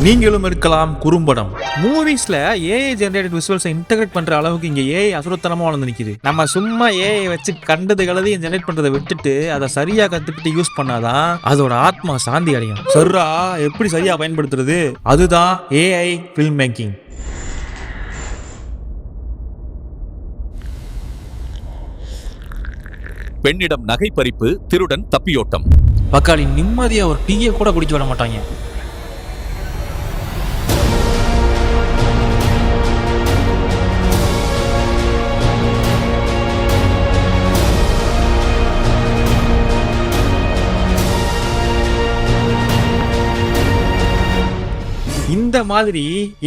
நீங்களும் இருக்கலாம் குறும்படம். மூவிஸ்ல ஏஐ ஜெனரேட்டட் விசுவல்ஸை இன்டகிரேட் பண்ற அளவுக்கு இங்க ஏஐ அசுரத்தனமா வளர்ந்து நிக்குது. நம்ம சும்மா ஏஐ வச்சு கண்டது கலதையும் ஜெனரேட் பண்றதை விட்டுட்டு அதை சரியா கத்துக்கிட்டு யூஸ் பண்ணாதான் அதோட ஆத்மா சாந்தி அடையும். சர்ரா எப்படி சரியா பயன்படுத்துறது, அதுதான் ஏஐ ஃபில்ம் மேக்கிங். பெண்ணிடம் நகை பறிப்பு, திருடன் தப்பியோட்டம். பக்காளி நிம்மதியா ஒரு டீயை கூட குடிக்க விட மாட்டாங்க. இந்த மாதிரி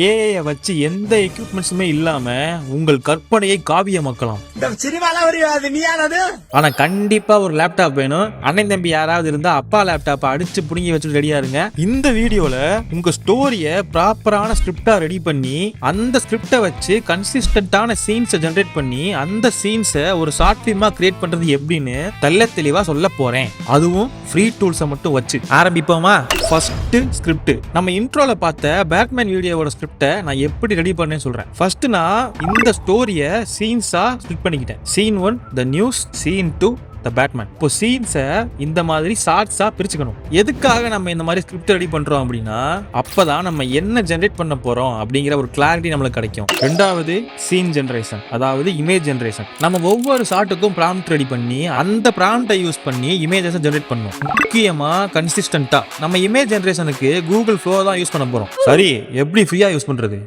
ஏஐ வச்சு எந்த எக்யூப்மெண்ட்ஸுமே இல்லாம உங்கள் கற்பனையை காவியமாக்கலாம். ஆனா கண்டிப்பா ஒரு லேப்டாப் வேணும். அண்ணன் தம்பி யாராவது இருந்தா அப்பா லேப்டாப்பை அடிச்சு புடுங்கி வச்சுட்டு ரெடியா இருங்க. இந்த வீடியோல உங்க ஸ்டோரிய ப்ராப்பரான ஸ்கிரிப்டா ரெடி பண்ணி அந்த ஸ்கிரிப்டை வச்சு கன்சிஸ்டன்டான சீன்ஸை ஜெனரேட் பண்ணி அந்த சீன்ஸை ஒரு ஷார்ட் ஃபிலிமா கிரியேட் பண்றது எப்படின்னு தெள்ள தெளிவா சொல்ல போறேன். அதுவும் ஃப்ரீ டூல்ஸை மட்டும் வச்சு ஆரம்பிப்போமா? First script. நம்ம இன்ட்ரோல பார்த்த பேட்மேன் வீடியோவோட ஸ்கிரிப்டை நான் எப்படி ரெடி பண்ணேன்னு சொல்றேன். ஃபர்ஸ்ட் நான் இந்த ஸ்டோரியை சீன்ஸா ஸ்பிளிட் பண்ணிக்கிட்டேன். Scene 1 the news, scene 2 the Batman. இப்போ சீன்ஸை இந்த மாதிரி ஷார்ட்ஸா பிரிச்சுக்கணும். எதுக்காக நம்ம இந்த மாதிரி ஸ்கிரிப்ட் ரெடி பண்றோம் அப்படின்னா அப்பதான் நம்ம என்ன ஜெனரேட் பண்ண போறோம் அப்படிங்கிற ஒரு கிளாரிட்டி நம்மளுக்கு கிடைக்கும். ரெண்டாவது சீன் ஜெனரேஷன், அதாவது இமேஜ் ஜெனரேஷன். நம்ம ஒவ்வொரு ஷார்ட்டுக்கும் ப்ராம்ப்ட் ரெடி பண்ணி அந்த ப்ராம்ப்டை யூஸ் பண்ணி இமேஜஸ் ஜெனரேட் பண்ணணும். முக்கியமா கன்சிஸ்டன்டா நம்ம இமேஜ் ஜெனரேஷனுக்கு கூகுள் ஃப்ளோ தான் யூஸ் பண்ண போறோம். சரி, எப்படி ஃப்ரீயா யூஸ் பண்றது?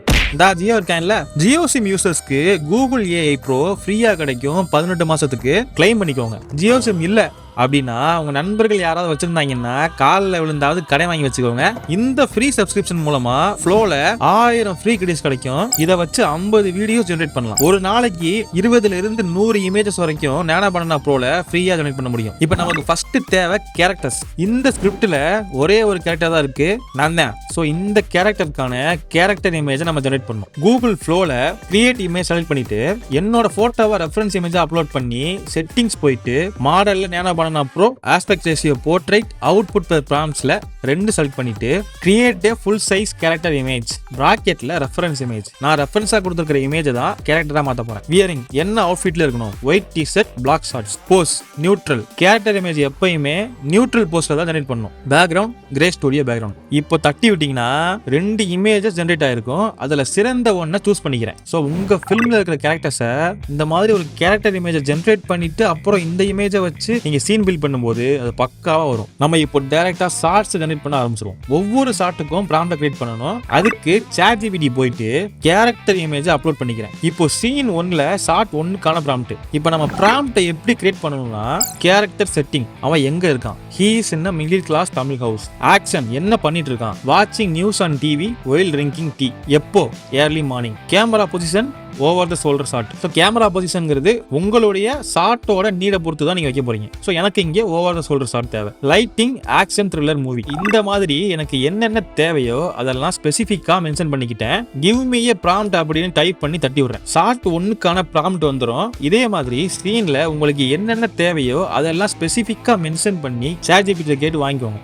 ஜியோ இருக்கான்ல, ஜியோ சிம் யூசர்ஸ்க்கு கூகுள் ஏஐ ப்ரோ ஃப்ரீயா கிடைக்கும் 18 மாசத்துக்கு. கிளைம் பண்ணிக்கோங்க. ஜியோ சிம் இல்ல அப்படின்னா உங்க நண்பர்கள் யாராவது வச்சிருந்தாங்கன்னா காலில் விழுந்தாவது கடை வாங்கி வச்சுக்கோங்க. இந்த ஃப்ரீ சப்ஸ்கிரிப்ஷன் மூலமா ஃப்ளோல 1000 ஃப்ரீ கிரெடிட்ஸ் கிடைக்கும். இதை வச்சு 50 வீடியோஸ் ஜெனரேட் பண்ணலாம். ஒரு நாளைக்கு 20ல இருந்து 100 இமேஜஸ் வரைக்கும் நானோ பனானா ப்ரோல ஃப்ரீயா ஜெனரேட் பண்ண முடியும். இப்போ நமக்கு ஃபர்ஸ்ட் தேவை கேரக்டர்ஸ். இந்த ஸ்கிரிப்ட்ல ஒரே ஒரு கேரக்டர் தான் இருக்கு, நான் தான். ஸோ இந்த கேரக்டருக்கான கேரக்டர் இமேஜை நம்ம ஜெனரேட் பண்ணணும். கூகுள் ஃப்ளோல கிரியேட் இமேஜ் செலக்ட் பண்ணிட்டு என்னோட போட்டோவை ரெஃபரன்ஸ் இமேஜா அப்லோட் பண்ணி செட்டிங்ஸ் போயிட்டு மாடல்ல nano pro aspect ratio portrait output per ப்ராம்ப்ட்ஸ்ல 2 செலக்ட் பண்ணிட்டு create a full size character image பிராக்கெட்ல ரெஃபரன்ஸ் இமேஜ். நான் ரெஃபரன்ஸா கொடுத்திருக்கிற இமேஜ் தான் கேரக்டரா மாத்த போறேன். வியரிங் என்ன அவுட்ஃபிட்ல இருக்கணும்? White T-shirt, black shorts. Pose neutral. Character image எப்பயுமே நியூட்ரல் போஸ்ல தான் ஜெனரேட் பண்ணணும். Background grey studio background. இப்போ தட்டி விட்டீங்கன்னா 2 இமேஜஸ் ஜெனரேட் ஆயிருக்கும். அதுல சிறந்த ஒன்றை சூஸ் பண்ணிக்கிறேன். ஸோ உங்க ஃபிலிம்ல இருக்கிற கேரக்டர்ஸை இந்த மாதிரி ஒரு கேரக்டர் இமேஜை ஜெனரேட் பண்ணிட்டு அப்புறம் இந்த இமேஜை வச்சு நீங்க சீன் பில்ட் பண்ணும்போது அது பக்காவா வரும். நம்ம இப்போ டைரக்டா ஷார்ட்ஸ் ஜெனரேட் பண்ண ஆரம்பிச்சிருவோம். ஒவ்வொரு ஷார்ட்டுக்கும் ப்ராம்ப்ட் கிரியேட் பண்ணணும். அதுக்கு ChatGPT போயிட்டு கேரக்டர் இமேஜ் அப்லோட் பண்ணிக்கிறேன். இப்போ சீன் 1ல ஷார்ட் 1க்கான ப்ராம்ப்ட். இப்போ நம்ம ப்ராம்ப்ட்டை எப்படி கிரியேட் பண்ணணும்னா கேரக்டர் செட்டிங், அவன் எங்க இருக்கான்? He is in a middle class Tamil house. Action என்ன பண்ணிட்டு இருக்கான்? வாட்சிங் news on TV while drinking tea. எப்போ? Early morning. Camera position over the shoulder shot. So camera பொசிஷன்ங்கிறது உங்களுடைய ஷாட்டோட நீடை பொறுத்து தான் நீங்க வைக்க போறீங்க. ஸோ எனக்கு இங்கே ஓவர் த ஷோல்டர் ஷாட் தேவை. Lighting, action, thriller, movie. இந்த மாதிரி எனக்கு என்னென்ன தேவையோ அதெல்லாம் ஸ்பெசிஃபிக்கா மென்ஷன் பண்ணிக்கிட்டேன். கிவ் மீ ஏ ப்ராம்ப்ட் அப்படின்னு டைப் பண்ணி தட்டி விடுறேன். ஷார்ட் 1க்கான ப்ராம்ப்ட் வந்துடும். இதே மாதிரி சீன்ல உங்களுக்கு என்னென்ன தேவையோ அதெல்லாம் ஸ்பெசிஃபிக்கா மென்ஷன் பண்ணி ChatGPT கேட்டு வாங்கிக்கோங்க.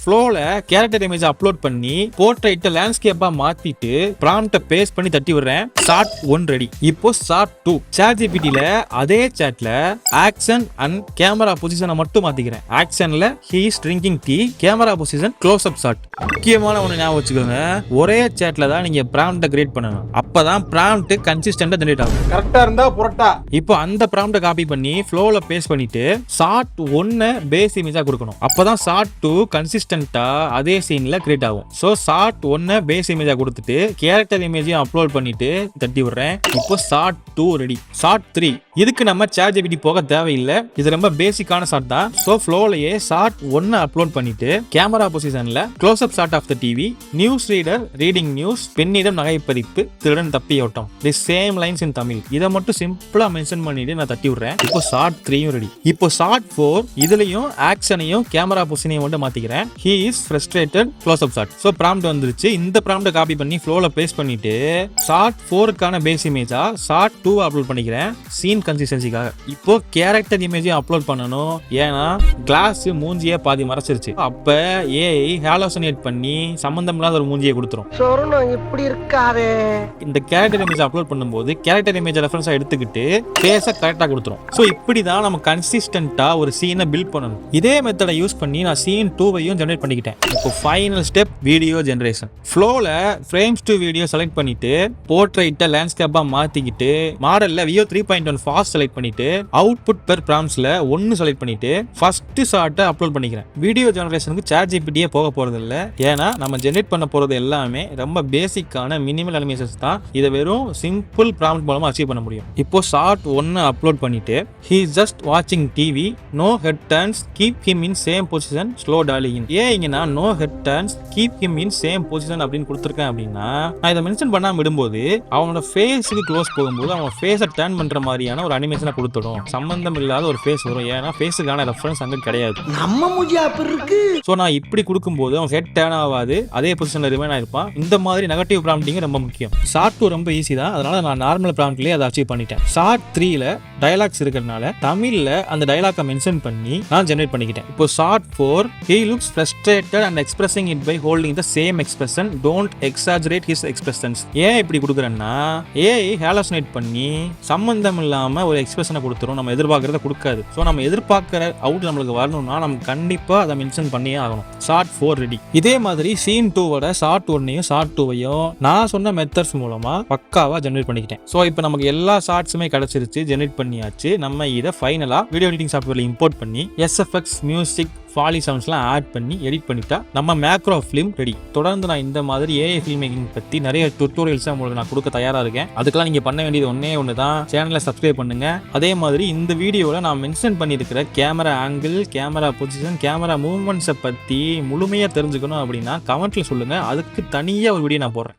ஃப்ளோல கேரக்டர் இமேஜ் அப்லோட் பண்ணி போர்ட்ரைட் லேண்ட்ஸ்கேப்பா மாத்திட்டு ப்ராம்ப்ட்டை பேஸ்ட் பண்ணி தட்டி விடுறேன். Shot 1 ready. இப்போ ஷார்ட் 2 ChatGPTல அதே சாட்ல ஆக்ஷன் அண்ட் கேமரா பொசிஷனை மட்டும் மாத்திக்கிறேன். ஆக்ஷன்ல he is drinking tea, camera position close up shot. முக்கியமான ஒண்ணு ஞாபகம் வச்சுக்கோங்க, ஒரே சாட்ல தான் நீங்க ப்ராம்ப்ட்டை கிரியேட் பண்ணணும். அப்பதான் ப்ராம்ப்ட் கன்சிஸ்டன்ட்டா ஜெனரேட் ஆகும். கரெக்டா இருந்தா புரட்டா. இப்போ அந்த ப்ராம்ப்ட்டை காப்பி பண்ணி ஃப்ளோல பேஸ்ட் பண்ணிட்டு ஷார்ட் 1 பேஸ் இமேஜா கொடுக்கணும். அப்பதான் ஷார்ட் 2 கன்சிஸ்டன்ட்டா அதே சீன்ல கிரியேட் ஆகும். சோ ஷார்ட் 1 பேஸ் இமேஜா கொடுத்துட்டு கேரக்டர் இமேஜையும் அப்லோட் பண்ணிட்டு தட்டி விடுறேன். இப்போ ஷார்ட் 2 ரெடி. ஷார்ட் 3 இதுக்கு நம்ம ChatGPT போக தேவையில்லை. இது ரொம்ப பேசிக்கான ஷாட் தான். சோ ஃப்ளோலயே ஷார்ட் 1 அப்லோட் பண்ணிட்டு கேமரா பொசிஷன்ல close up shot of the TV, news reader reading news, பெண்ணிடம் நகைப்பறிப்பு, திருடன் தப்பியோட்டம். The same lines in Tamil. இதை மட்டும் சிம்பிளா மென்ஷன் பண்ணிட்டு நான் தட்டி விடுறேன். இப்போ ஷார்ட் 3 ரெடி. இப்போ ஷார்ட் 4 இதுலயும் ஆக்ஷனையும் கேமரா பொசிஷனையும் மட்டும் மாத்திக்கிறேன். He is frustrated, close up shot. So prompt வந்துருச்சு. இந்த ப்ராம்ப்ட்டை காப்பி பண்ணி ஃப்ளோல பேஸ்ட் பண்ணிட்டு ஷார்ட் 4க்கான பேஸ் இமேஜா ஷார்ட் 2 அப்லோட் பண்ணிக்கிறேன். சீன் கன்சிஸ்டன்சிக்காக. இப்போ கேரக்டர் இமேஜையும் அப்லோட் பண்ணணும். ஏன்னா கிளாஸ் மூஞ்சியை பாதி மறைச்சிருச்சு. அப்ப ஏஐ ஹாலோசினேட் பண்ணி சம்பந்தம் இல்லாத ஒரு மூஞ்சியை கொடுத்துரும். இப்படி இருக்காரு. இந்த கேரக்டர் இமேஜ் அப்லோட் பண்ணும்போது கேரக்டர் இமேஜ் ரெஃபரன்ஸா எடுத்துக்கிட்டு ஃபேஸை கரெக்டா கொடுத்துரும். ஸோ இப்படிதான் நம்ம கன்சிஸ்டன்டா ஒரு சீனை பில்ட் பண்ணணும். இதே மெத்தடை யூஸ் பண்ணி நான் சீன் 2வையும் ஜெனரேட் பண்ணிக்கிட்டேன். இப்போ ஃபைனல் ஸ்டெப் வீடியோ ஜெனரேஷன். ஃப்ளோல ஃப்ரேம்ஸ் டு வீடியோ செலக்ட் பண்ணிட்டு போர்ட்ரைட்டை லேண்ட்ஸ்கேப்பா மாத்திக்கிட்டு மாடல்ல வியோ 3.1 ஃபாஸ்ட் செலக்ட் பண்ணிட்டு அவுட்புட் பெர் ப்ராம்ஸ்ல 1 செலக்ட் பண்ணிட்டு ஃபர்ஸ்ட் ஷாட்டை அப்லோட் பண்ணிக்கிறேன். வீடியோ ஜெனரேஷனுக்கு ChatGPT போக போறது இல்ல. ஏன்னா நம்ம ஜெனரேட் பண்ண போறது எல்லாமே ரொம்ப பேசிக்கான மினிமல் அனிமேஷன்ஸ் தான். இதை வெறும் சிம்பிள் ப்ராம்ப்ட் மூலமா அச்சீவ் பண்ண முடியும். இப்போ ஷார்ட் 1 அப்லோட் பண்ணிட்டு he is just watching TV, no head turns, keep him in same position, slow dolly in. ஏன் இங்க நான் no head turns, keep him in same position அப்படின்னு கொடுத்துருக்கேன் அப்படின்னா, நான் இதை மென்ஷன் பண்ணாம விடும்போது அவனோட ஃபேஸுக்கு க்ளோஸ் போகும்போது அவன் ஃபேஸை டர்ன் பண்ற மாதிரியான ஒரு அனிமேஷனை கொடுத்துடும். சம்பந்தம் இல்லாத ஒரு ஃபேஸ் வரும். ஏன்னா ஃபேஸுக்கான ரெஃபரன்ஸ் அங்க கிடையாது. நம்ம மூஞ்சி அப்படி இருக்கு. ஸோ நான் இப்படி கொடுக்கும்போது அவன் ஹெட் டர்ன் ஆகாது, அதே பொசிஷன்ல ரிமைன் ஆயிருப்பான். இந்த மாதிரி நெகட்டிவ் ப்ராம்ப்டிங் ரொம்ப முக்கியம். ஷார்ட் 2 ரொம்ப ஈஸி தான். அதனால நான் நார்மல் ப்ராம்ப்ட்லயே அதை அச்சீவ் பண்ணிட்டேன். ஷார்ட் 3ல டயலாக்ஸ் இருக்கிறதுனால தமிழ்ல அந்த டயலாக்கை மென்ஷன் பண்ணி நான் ஜெனரேட் பண்ணிக்கிட்டேன். இப்போ short 4 he looks frustrated and expressing it by holding the same expression, don't exaggerate his expressions. ஏன் இப்படி கொடுக்குறேன்னா ஏஐ ஹாலோசினேட் பண்ணி சம்பந்தம் இல்லாம ஒரு எக்ஸ்பிரஷனை கொடுத்துரும். நம்ம எதிர்பார்க்கறத கொடுக்காது. ஸோ நம்ம எதிர்பார்க்கிற அவுட் நம்மளுக்கு வரணும்னா நம்ம கண்டிப்பா அதை மென்ஷன் பண்ணியே ஆகணும். Short 4 ready. இதே மாதிரி சீன் 2வோட ஷார்ட் 1ஐயும் ஷார்ட் 2வையும் நான் சொன்ன மெத்தட்ஸ் மூலமா பக்காவா ஜெனரேட் பண்ணிக்கிட்டேன். ஸோ இப்போ நமக்கு எல்லா ஷார்ட்ஸுமே கிடைச்சிருச்சு, ஜெனரேட் பண்ணியாச்சு. நம்ம இதை ஃபைனலா வீடியோ எடிட்டிங் சாஃப்ட்வேர்ல இம்போர்ட் பண்ணி SFX மியூசிக் ஃபாலி சவுண்ட்ஸ்லாம் ஆட் பண்ணி எடிட் பண்ணிட்டா நம்ம மேக்ரோ ஃபிலிம் ரெடி. தொடர்ந்து நான் இந்த மாதிரி ஏஐ ஃபில்ம் மேக்கிங் பற்றி நிறைய டுட்டோரியல்ஸ் உங்களுக்கு நான் கொடுக்க தயாராக இருக்கேன். அதுக்கெல்லாம் நீங்கள் பண்ண வேண்டியது ஒன்று தான், சேனலை சப்ஸ்கிரைப் பண்ணுங்க. அதே மாதிரி இந்த வீடியோவில் நான் மென்ஷன் பண்ணியிருக்கிற camera angle, camera position, camera மூவ்மெண்ட்ஸை பற்றி முழுமையாக தெரிஞ்சுக்கணும் அப்படின்னா கமெண்ட்ல சொல்லுங்கள். அதுக்கு தனியாக ஒரு வீடியோ நான் போடுறேன்.